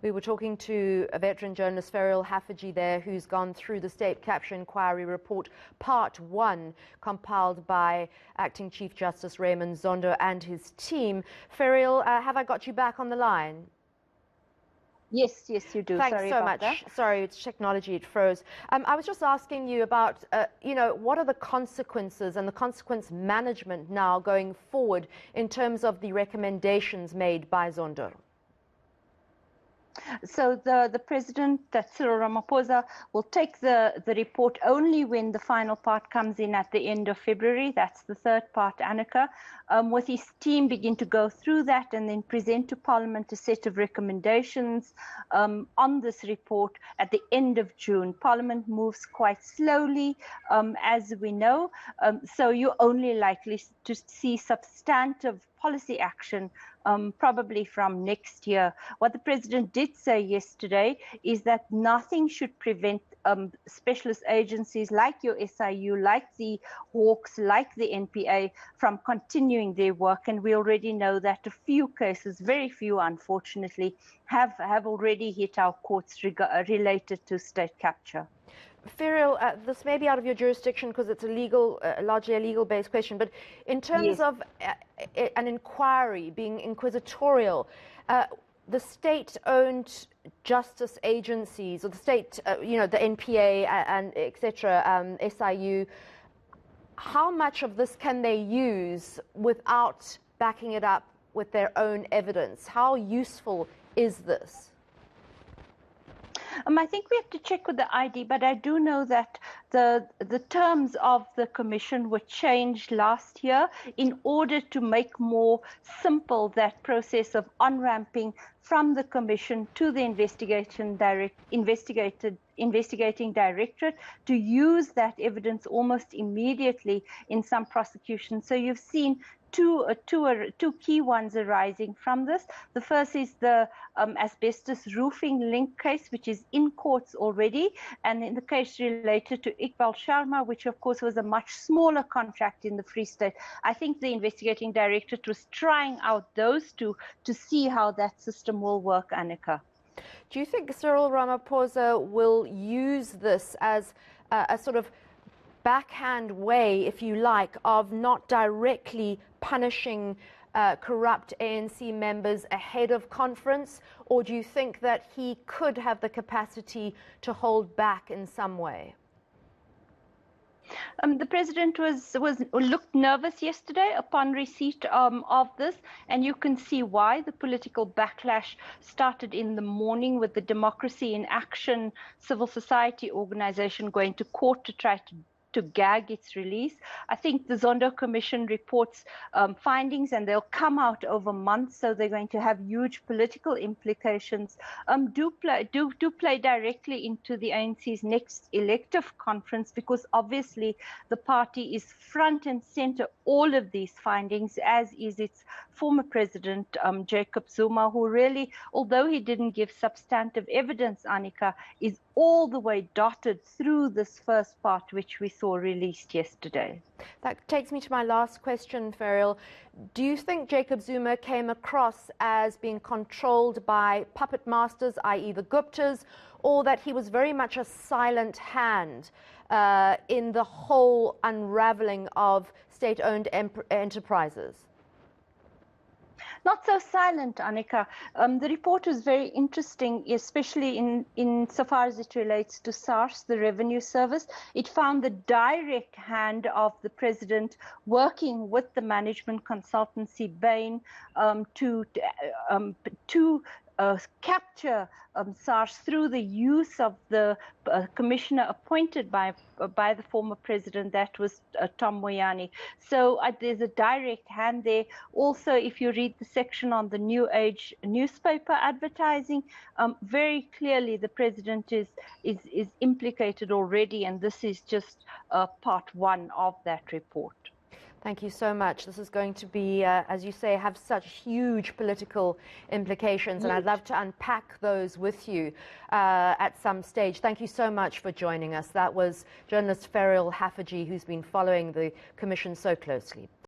We were talking to a veteran journalist, Ferial Haffajee there, who's gone through the State Capture Inquiry Report, Part 1, compiled by Acting Chief Justice Raymond Zondo and his team. Ferial, have I got you back on the line? Yes, you do. Thanks Sorry so about much. that. Sorry, it's technology, it froze. I was just asking you about, what are the consequences and the consequence management now going forward in terms of the recommendations made by Zondo? So the president, Cyril Ramaphosa, will take the report only when the final part comes in at the end of February. That's the third part, Annika. With his team, begin to go through that and then present to Parliament a set of recommendations on this report at the end of June. Parliament moves quite slowly, as we know, so you're only likely to see substantive policy action probably from next year. What the president did say yesterday is that nothing should prevent specialist agencies like your SIU, like the Hawks, like the NPA from continuing their work. And we already know that a few cases, very few unfortunately, have already hit our courts related to state capture. Ferial, this may be out of your jurisdiction because it's largely a legal-based question, but in terms of an inquiry being inquisitorial, the state-owned justice agencies, or the state, the NPA and etc., SIU, how much of this can they use without backing it up with their own evidence? How useful is this? I think we have to check with the ID, but I do know that the terms of the commission were changed last year in order to make more simple that process of on-ramping from the commission to the investigating directorate to use that evidence almost immediately in some prosecutions. So you've seen two key ones arising from this. The first is the asbestos roofing link case, which is in courts already, and in the case related to Iqbal Sharma, which of course was a much smaller contract in the Free State. I think the investigating directorate was trying out those two to see how that system will work, Annika. Do you think Cyril Ramaphosa will use this as a sort of backhand way, if you like, of not directly punishing corrupt ANC members ahead of conference? Or do you think that he could have the capacity to hold back in some way? The president looked nervous yesterday upon receipt of this, and you can see why. The political backlash started in the morning with the Democracy in Action civil society organization going to court to try to gag its release. I think the Zondo Commission reports findings, and they'll come out over months, so they're going to have huge political implications. Do play directly into the ANC's next elective conference, because obviously the party is front and center all of these findings, as is its former president, Jacob Zuma, who really, although he didn't give substantive evidence, Annika, is all the way dotted through this first part, which we saw released yesterday. That takes me to my last question, Ferial. Do you think Jacob Zuma came across as being controlled by puppet masters, i.e. the Guptas, or that he was very much a silent hand in the whole unraveling of state-owned enterprises? Not so silent, Annika. The report was very interesting, especially in so far as it relates to SARS, the revenue service. It found the direct hand of the president working with the management consultancy Bain to capture SARS through the use of the commissioner appointed by the former president, that was Tom Myeni. So there's a direct hand there. Also, if you read the section on the New Age newspaper advertising, very clearly the president is implicated already, and this is just part one of that report. Thank you so much. This is going to be, as you say, have such huge political implications, and I'd love to unpack those with you at some stage. Thank you so much for joining us. That was journalist Ferial Haffajee, who's been following the commission so closely.